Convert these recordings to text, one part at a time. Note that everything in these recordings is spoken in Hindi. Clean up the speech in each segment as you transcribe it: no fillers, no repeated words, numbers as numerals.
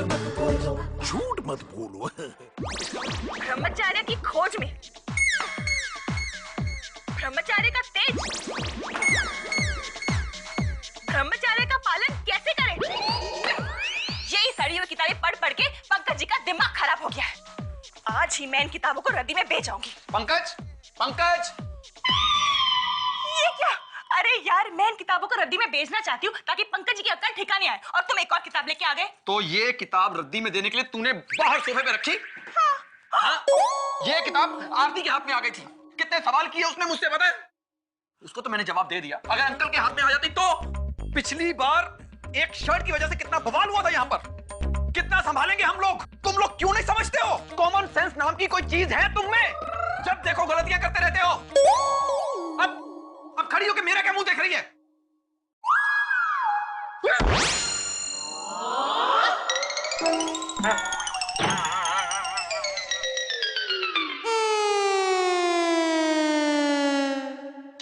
झूठ मत बोलो। ब्रह्मचार्य की खोज में ब्रह्मचार्य का तेज, ब्रह्मचार्य का पालन कैसे करें? यही सड़ियों किताबें पढ़ पढ़ के पंकज जी का दिमाग खराब हो गया है। आज ही मैं इन किताबों को रद्दी में बेच आऊंगी। पंकज, पंकज! ये क्या? अरे यार, मैं इन किताबों को रद्दी में बेचना चाहती हूँ ताकि पंकज जी की अक्ल ठिकाने आए, और तुम एक और किताब लेके आ गए। तो ये किताब रद्दी में देने के लिए तूने बाहर सोफे पे रखी? हाँ? ये किताब आरती के हाथ में आ गई थी। कितने सवाल किए उसने मुझसे, पता है? उसको तो मैंने जवाब दे दिया। अगर अंकल के हाथ में आ जाती तो पिछली बार एक शर्ट की वजह से कितना बवाल हुआ था यहाँ पर। कितना संभालेंगे हम लोग? तुम लोग क्यों नहीं समझते हो? कॉमन सेंस नाम की कोई चीज है तुम में? जब देखो गलतियां करते रहते हो। अब खड़ी होकर मेरा क्या मुंह देख रही है?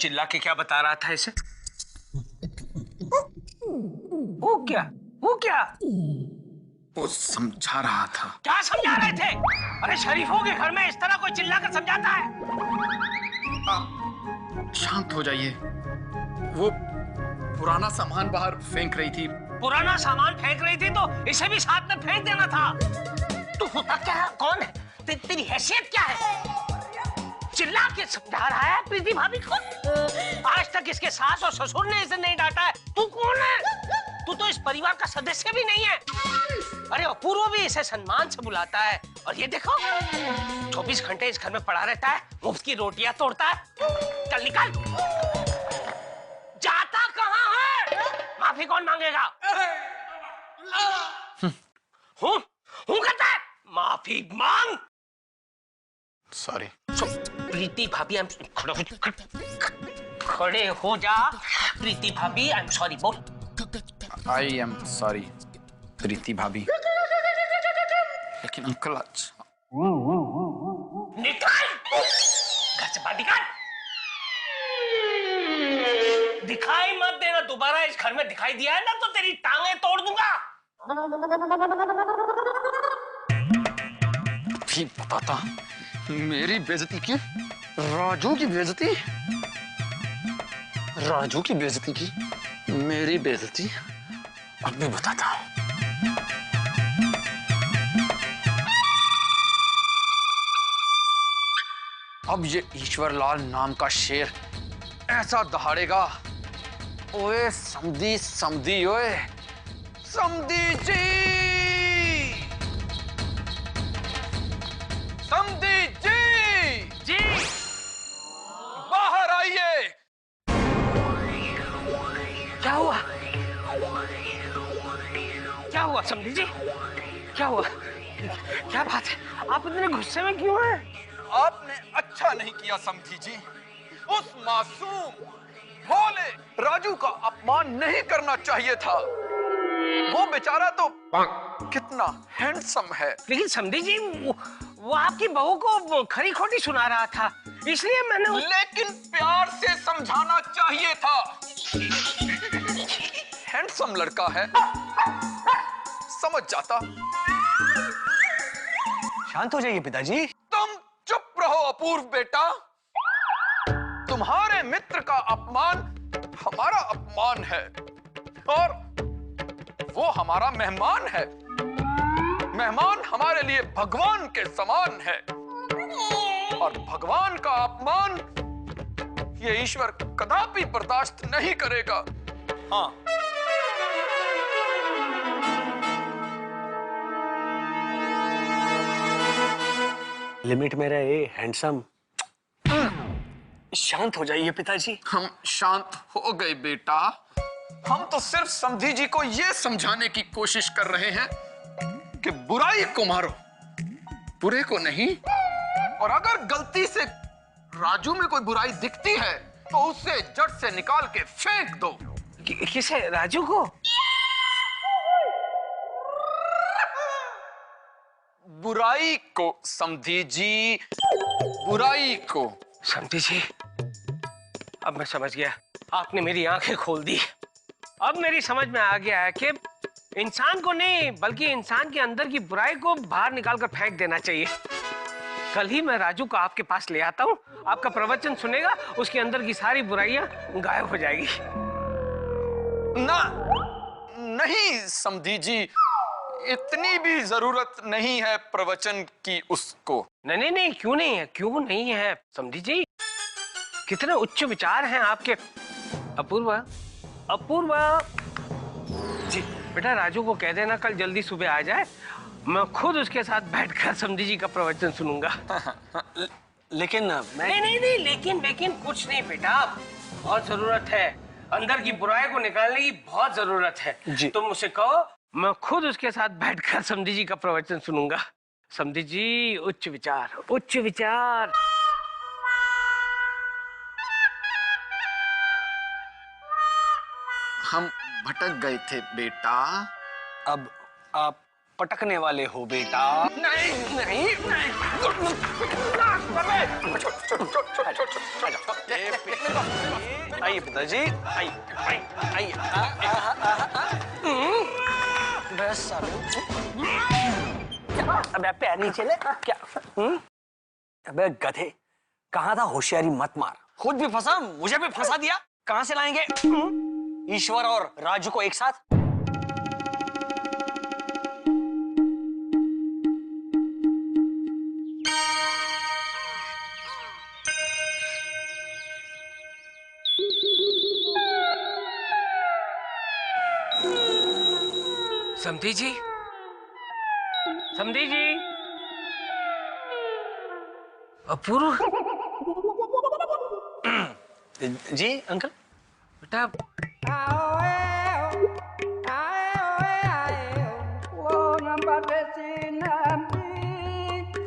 चिल्ला के क्या बता रहा था इसे? वो क्या? वो क्या? वो समझा रहा था। क्या समझा रहे थे? अरे शरीफों के घर में इस तरह कोई चिल्ला कर समझाता है? शांत हो जाइए। वो पुराना सामान बाहर फेंक रही थी। पुराना सामान फेंक रही थी तो इसे भी साथ में फेंक देना था। तू होता क्या है? कौन है? तेरी हैसियत क्या है? चिल्ला के समझा रहा है प्रीति भाभी को? आज तक इसके सास और ससुर ने इसे नहीं डांटा है। तू कौन है? तू तो इस परिवार का सदस्य भी नहीं है। अरे अपूर्व भी इसे सम्मान से बुलाता है, और ये देखो 24 घंटे इस घर में पड़ा रहता है, मुफ्त की रोटियां तोड़ता है। चल निकल। जाता कहाँ है? माफी कौन मांगेगा? हूँ कहता है माफी मांग। सॉरी। प्रीति भाभी, खड़े हो जा। प्रीति भाभी, आई एम सॉरी बोल। आई एम सॉरी प्रीति भाभी। लेकिन अंकल आज निकल घर से बाहर, निकल। दिखाई मत देना दोबारा। इस घर में दिखाई दिया है ना तो तेरी टांगे तोड़ दूंगा। भी बताता मेरी बेइज्जती की, राजू की बेइज्जती, राजू की बेइज्जती की, मेरी बेइज्जती अब भी बताता हूं। अब ये ईश्वरलाल नाम का शेर ऐसा दहाड़ेगा, ओए समधी समधी, ओए समधी जी, समधी जी, जी बाहर आइए। क्या हुआ? क्या हुआ समधी जी? क्या हुआ? क्या बात है? आप इतने गुस्से में क्यों हैं? आपने अच्छा नहीं किया समधी जी। उस मासूम भोले राजू का अपमान नहीं करना चाहिए था। वो बेचारा तो कितना हैंडसम है। लेकिन समधी जी वो आपकी बहू को खरी खोटी सुना रहा था, इसलिए मैंने लेकिन प्यार से समझाना चाहिए था। हैंडसम लड़का है, समझ जाता। शांत हो जाइए पिताजी। तुम चुप रहो अपूर्व बेटा। तुम्हारे मित्र का अपमान हमारा अपमान है, और वो हमारा मेहमान है। मेहमान हमारे लिए भगवान के समान है, और भगवान का अपमान ये ईश्वर कदापि बर्दाश्त नहीं करेगा। हाँ, लिमिट में रहे हैंडसम। शांत हो जाइए पिताजी। हम शांत हो गए बेटा। हम तो सिर्फ समधी जी को यह समझाने की कोशिश कर रहे हैं कि बुराई को मारो, बुरे को नहीं। और अगर गलती से राजू में कोई बुराई दिखती है तो उसे जड़ से निकाल के फेंक दो। किसे? राजू को? बुराई को समधी जी, बुराई को। समधी जी, अब मैं समझ गया। आपने मेरी आंखें खोल दी। अब मेरी समझ में आ गया है कि इंसान को नहीं, बल्कि इंसान के अंदर की बुराई को बाहर निकाल कर फेंक देना चाहिए। कल ही मैं राजू को आपके पास ले आता हूँ, आपका प्रवचन सुनेगा, उसके अंदर की सारी बुराइयां गायब हो जाएगी। ना, नहीं समधी जी, इतनी भी जरूरत नहीं है प्रवचन की उसको। नहीं नहीं, क्यों नहीं है, क्यों नहीं है समधी जी? कितने उच्च विचार हैं आपके। अपूर्वा, अपूर्वा जी, बेटा राजू को कह देना कल जल्दी सुबह आ जाए, मैं खुद उसके साथ बैठकर समधी जी का प्रवचन सुनूंगा। लेकिन मैं नहीं, लेकिन कुछ नहीं बेटा, बहुत जरूरत है, अंदर की बुराई को निकालने की बहुत जरूरत है जी। तुम मुझे कहो, मैं खुद उसके साथ बैठकर समधी जी का प्रवचन सुनूंगा। समधी जी, उच्च विचार, उच्च विचार। हम भटक गए थे बेटा। अब आप पटकने वाले हो बेटा। नहीं नहीं नहीं। आइए पिताजी, आइए आइए। बस अबे पैर नीचे ले क्या? अबे गधे, कहाँ था होशियारी मत मार, खुद भी फंसा, मुझे भी फंसा दिया। कहाँ से लाएंगे ईश्वर और राजू को एक साथ? समधी जी, समधी जी, अपूर्व जी अंकल। बेटा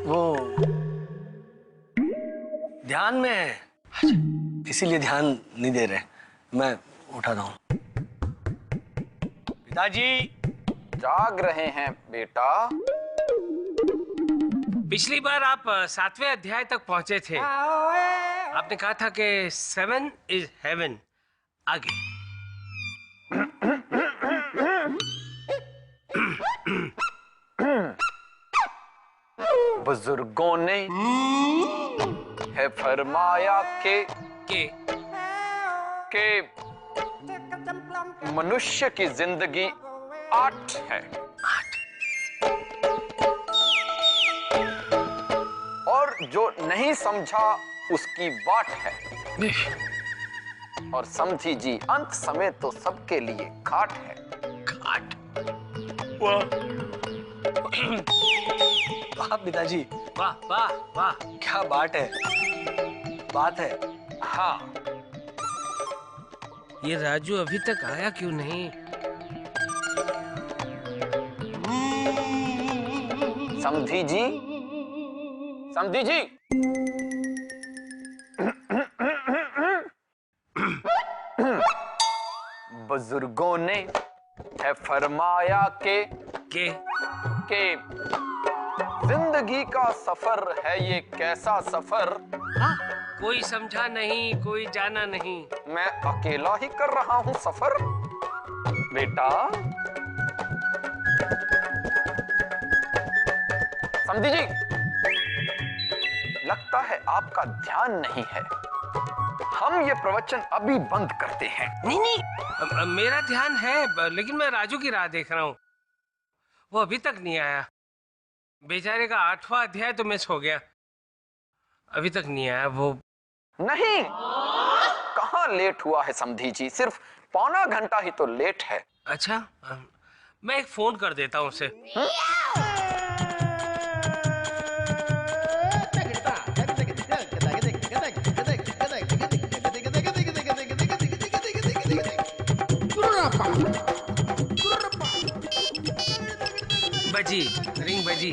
वो ध्यान में है, इसीलिए ध्यान नहीं दे रहे। मैं उठाता हूँ। पिताजी जाग रहे हैं बेटा। पिछली बार आप 7वें अध्याय तक पहुंचे थे। आपने कहा था कि 7 is heaven। आगे। बुजुर्गों ने है फरमाया के मनुष्य की जिंदगी 8 है। 8। और जो नहीं समझा उसकी बाट है। और समझी जी, अंत समय तो सबके लिए खाट है। घाट। वाह पिताजी, वाह वाह वाह। क्या बात है, बात है। हाँ, ये राजू अभी तक आया क्यों नहीं? समझी जी, समझी जी। बुजुर्गों ने है फरमाया के जिंदगी का सफर है ये कैसा सफर। हाँ, कोई समझा नहीं, कोई जाना नहीं। मैं अकेला ही कर रहा हूँ सफर बेटा। समझी जी, लगता है आपका ध्यान नहीं है। हम ये प्रवचन अभी बंद करते हैं। नहीं, मेरा ध्यान है, लेकिन मैं राजू की राह देख रहा हूँ। वो अभी तक नहीं आया। बेचारे का 8वां अध्याय तो मिस हो गया, अभी तक नहीं आया वो। नहीं, कहाँ लेट हुआ है समधी जी, सिर्फ पौना घंटा ही तो लेट है। अच्छा, मैं एक फोन कर देता हूँ उसे। बजी, रिंग बजी।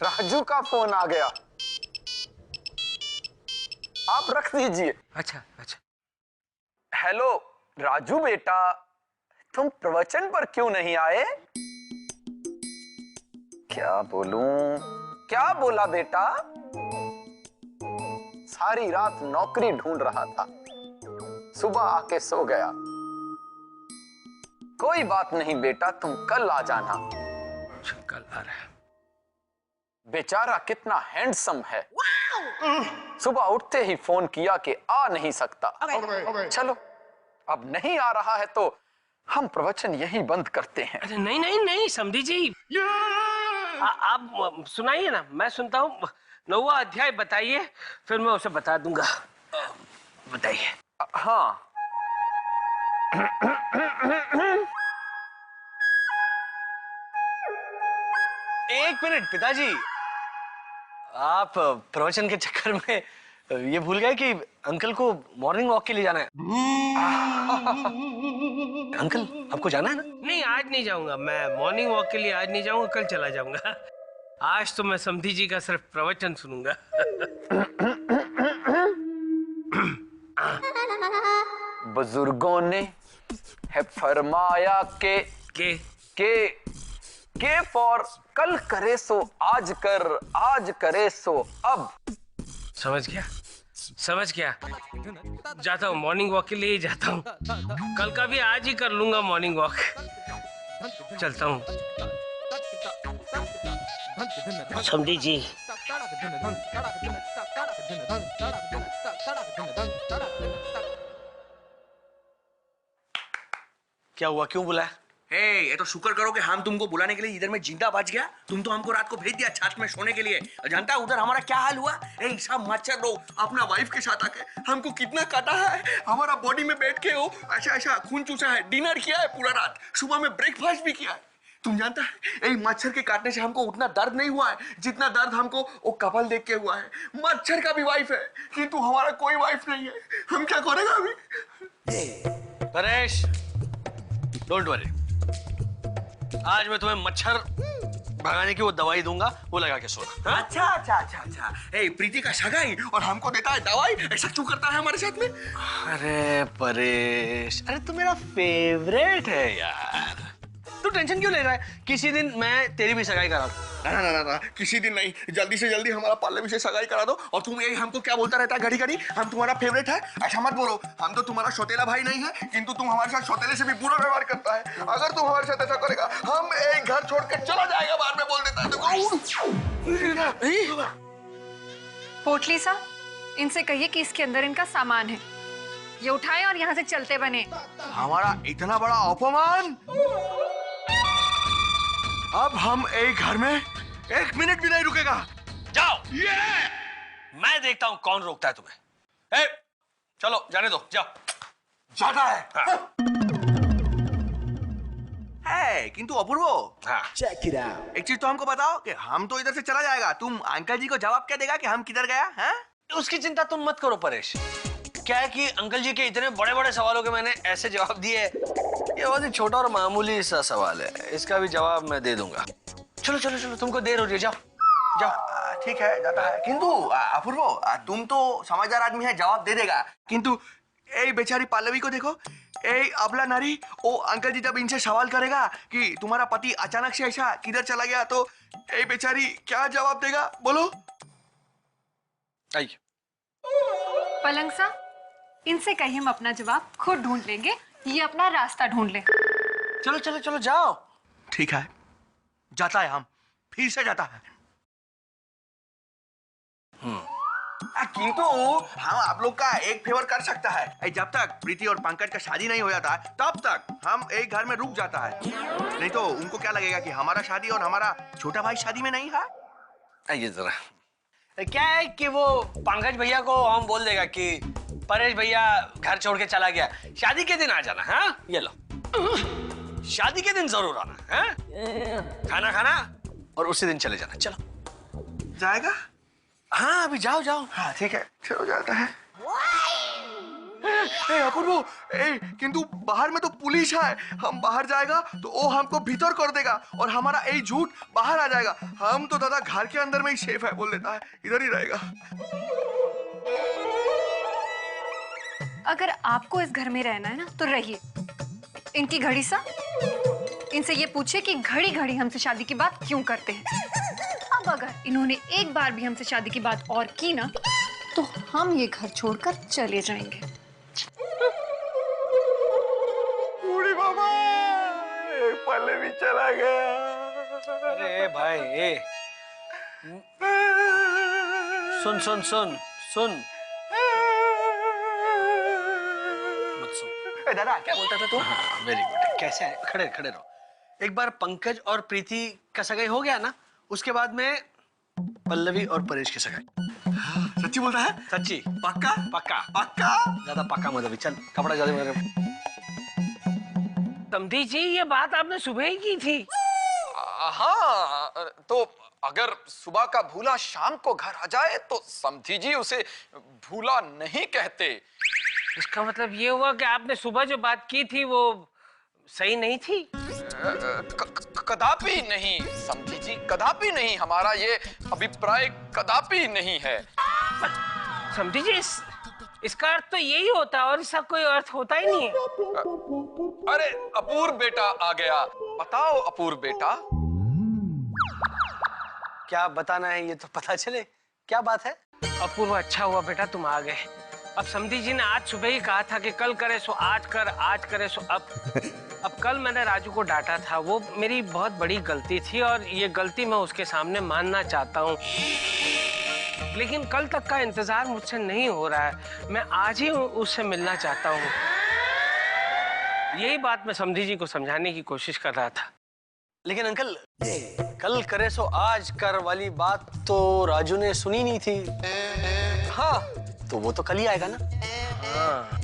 राजू का फोन आ गया, आप रख दीजिए। अच्छा अच्छा। हेलो राजू बेटा, तुम प्रवचन पर क्यों नहीं आए? क्या बोलूं? क्या बोला बेटा? सारी रात नौकरी ढूंढ रहा था, सुबह आके सो गया। कोई बात नहीं बेटा, तुम कल आ जाना। कल आ रहा है। बेचारा कितना हैंडसम है। सुबह उठते ही फोन किया कि आ नहीं सकता। चलो, अब नहीं आ रहा है तो हम प्रवचन यहीं बंद करते हैं। अरे नहीं नहीं नहीं समधी जी, आप सुनाइए ना, मैं सुनता हूँ। 9वां अध्याय बताइए, फिर मैं उसे बता दूंगा। बताइए। हाँ, एक मिनट पिताजी, आप प्रवचन के चक्कर में ये भूल गए कि अंकल को मॉर्निंग वॉक के लिए जाना है। अंकल, आपको जाना है ना? नहीं, आज नहीं जाऊंगा मैं मॉर्निंग वॉक के लिए। आज नहीं जाऊंगा, कल चला जाऊंगा। आज तो मैं समधी जी का सिर्फ प्रवचन सुनूंगा। बुजुर्गों ने है फरमाया के फॉर कल करे सो आज कर, आज करे सो अब। समझ गया। जाता हूँ, मॉर्निंग वॉक के लिए ही जाता हूँ। कल का भी आज ही कर लूंगा मॉर्निंग वॉक। चलता हूँ। समधी जी, क्या हुआ, क्यों बुलाया? ये तो शुक्र करो कि हम तुमको बुलाने के लिए इधर में जिंदा बच गया। तुम तो हमको रात को भेज दिया छाछ में सोने के लिए। जानता है उधर हमारा क्या हाल हुआ? सब मच्छर लोग अपना वाइफ के साथ आके हमको कितना काटा है। हमारा बॉडी में बैठ के वो ऐसा खून चूसा है। डिनर किया है पूरा रात, सुबह में ब्रेकफास्ट भी किया है। तुम जानता है मच्छर के काटने से हमको उतना दर्द नहीं हुआ है जितना दर्द हमको वो कपल देख के हुआ है। मच्छर का भी वाइफ है, किंतु हमारा कोई वाइफ नहीं है। हम क्या करेगा अभी? परेश, डोंट वरी, आज मैं तुम्हें मच्छर भगाने की वो दवाई दूंगा, वो लगा के सोना। हाँ? अच्छा। प्रीति का सगाई और हमको देता है दवाई, ऐसा क्यों करता है हमारे साथ में? अरे परेश, अरे तू मेरा फेवरेट है यार, तू टेंशन क्यों ले रहा है? किसी दिन मैं तेरी भी सगाई करा दूं। ना, किसी दिन नहीं, जल्दी से जल्दी हमारा पार्लवी से सगाई करा दो। और तुम यही हमको क्या बोलता रहता है घड़ी घड़ी, हम तुम्हारा फेवरेट है? ऐसा मत बोलो, हम तो तुम्हारा सौतेला भाई नहीं है, किंतु तुम हमारे साथ सौतेले से भी बुरा व्यवहार करता है। अगर तुम हमारे साथ ऐसा करेगा, हम एक घर छोड़ के चला जाएगा, बाद में बोल देता है देखो। पोटली साहब, इनसे कहिए कि इसके अंदर इनका सामान है, ये उठाएं और यहाँ से चलते बने। हमारा इतना बड़ा अपमान! अब हम एक घर में 1 मिनट भी नहीं रुकेगा। जाओ, मैं देखता हूं कौन रोकता है तुम्हें। चलो जाने दो, जाओ। जाता है किंतु अपूर्व, Check it out. एक चीज तो हमको बताओ कि हम तो इधर से चला जाएगा, तुम अंकल जी को जवाब क्या देगा कि हम किधर गया है? उसकी चिंता तुम मत करो परेश। क्या है कि अंकल जी के इतने बड़े बड़े सवालों के मैंने ऐसे जवाब दिए, ये बहुत ही छोटा और मामूली सा सवाल है, इसका भी जवाब मैं दे दूंगा। चलो चलो चलो, तुमको देर हो रही है, जाओ। ठीक है, जाता है। किंतु अपूर्व, तुम तो समझदार आदमी है, जवाब दे देगा, किंतु ए बेचारी पल्लवी को देखो, ए अबला नारी। ओ अंकल जी जब इनसे सवाल करेगा कि तुम्हारा पति अचानक से ऐसा किधर चला गया, तो ए बेचारी क्या जवाब देगा बोलो? आइए। पलंग साहब, इनसे कहिए हम अपना जवाब खुद ढूंढ लेंगे, ये अपना रास्ता ढूंढ ले। चलो चलो चलो, जाओ। ठीक है, जाता है, हम फिर से जाता है। किंतु हम आप लोग का एक फेवर कर सकता है, जब तक प्रीति और पंकज का शादी नहीं हो जाता तब तक हम एक घर में रुक जाता है। नहीं तो उनको क्या लगेगा कि हमारा शादी और हमारा छोटा भाई शादी में नहीं है। आइए जरा। क्या है कि वो पंकज भैया को हम बोल देगा कि परेश भैया घर छोड़ के चला गया, शादी के दिन आ जाना। हाँ, ये लो, शादी के दिन जरूर आना है, खाना खाना और उसी दिन चले जाना। चलो। जाएगा? हाँ, अभी जाओ जाओ। हाँ ठीक है, चलो जाता है। अपूर्व, किंतु बाहर में तो पुलिस है, हम बाहर जाएगा तो वो हमको भीतर कर देगा और हमारा ये झूठ बाहर आ जाएगा। हम तो दादा घर के अंदर में ही सेफ है बोल देता है, इधर ही रहेगा। अगर आपको इस घर में रहना है ना तो रहिए। इनकी घड़ी सा, इनसे ये पूछिए कि घड़ी घड़ी हमसे शादी की बात क्यों करते हैं। अब अगर इन्होंने एक बार भी हमसे शादी की बात और की ना, तो हम ये घर छोड़कर चले जाएंगे। बूढ़ी बाबा, एक पल भी चला गया। अरे भाई, सुन सुन सुन सुन, मत सुन। दादा क्या बोलता था तू? Very good. कैसे है? खड़े खड़े रहो। एक बार पंकज और प्रीति का सगाई हो गया ना, उसके बाद में पल्लवी और परेश की सगाई। सच्ची बोल रहा है? सच्ची? पक्का? पक्का। पक्का? ज्यादा पक्का मत अभी, चल कपड़ा ज्यादा। समधी जी, ये बात आपने सुबह ही की थी। हाँ, तो अगर सुबह का भूला शाम को घर आ जाए तो समधी जी उसे भूला नहीं कहते। इसका मतलब ये हुआ कि आपने सुबह जो बात की थी वो सही नहीं थी? कदापि नहीं समधी जी, कदापि नहीं। हमारा ये अभिप्राय कदापि नहीं है। समधी जी, इसका अर्थ तो यही होता है और इसका कोई अर्थ होता ही नहीं है। अरे अपूर्व बेटा आ गया। बताओ अपूर्व बेटा। क्या बताना है ये तो पता चले, क्या बात है? अपूर्व, अच्छा हुआ बेटा तुम आ गए। अब समधी जी ने आज सुबह ही कहा था कि कल करे सो आज कर, आज करे सो अब कल मैंने राजू को डांटा था। वो मेरी बहुत बड़ी गलती थी और ये गलती मैं उसके सामने मानना चाहता हूँ, लेकिन कल तक का इंतजार मुझसे नहीं हो रहा है। मैं आज ही उससे मिलना चाहता हूँ। यही बात मैं समधी जी को समझाने की कोशिश कर रहा था। लेकिन अंकल, कल करे सो आज कर वाली बात तो राजू ने सुनी नहीं थी। हाँ, तो वो तो कल ही आएगा ना। हाँ,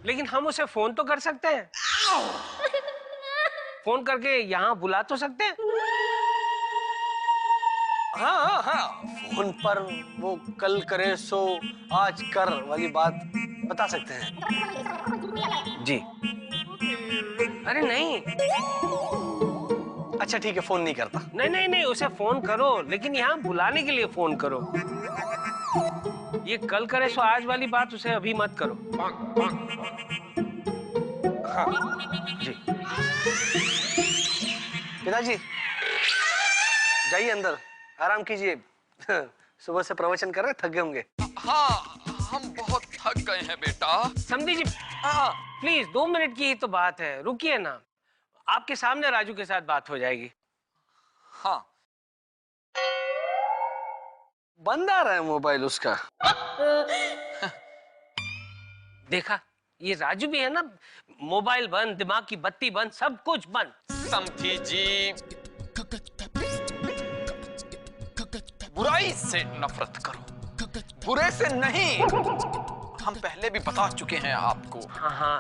लेकिन हम उसे फोन तो कर सकते हैं। फोन करके यहाँ बुला तो सकते हैं। हाँ हाँ हाँ, फोन पर वो कल करे सो आज कर वाली बात बता सकते हैं। जी। अरे नहीं। अच्छा ठीक है, फोन नहीं करता। नहीं नहीं नहीं, उसे फोन करो, लेकिन यहाँ बुलाने के लिए फोन करो। ये कल करे सो आज वाली बात उसे अभी मत करो। हाँ जी। पिताजी जाइए अंदर, आराम कीजिए। सुबह से प्रवचन कर रहे, थक गए होंगे। हाँ, हम बहुत थक गए हैं बेटा। समधी जी, प्लीज 2 मिनट की ही तो बात है, रुकिए ना। आपके सामने राजू के साथ बात हो जाएगी। हाँ, बंद आ रहा है मोबाइल उसका। देखा, ये राजू भी है ना, मोबाइल बंद, दिमाग की बत्ती बंद, सब कुछ बंद। समधी जी, बुराई से नफरत करो, बुरे से नहीं। हम पहले भी बता चुके हैं आपको। हाँ हाँ।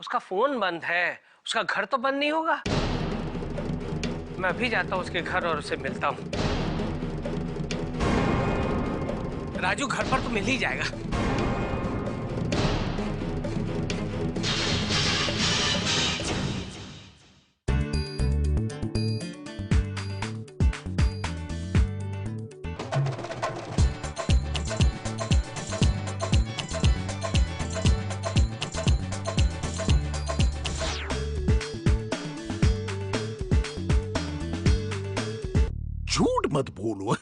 उसका फोन बंद है, उसका घर तो बंद नहीं होगा। मैं अभी जाता हूँ उसके घर और उसे मिलता हूँ। राजू घर पर तो मिल ही जाएगा। झूठ मत बोलो।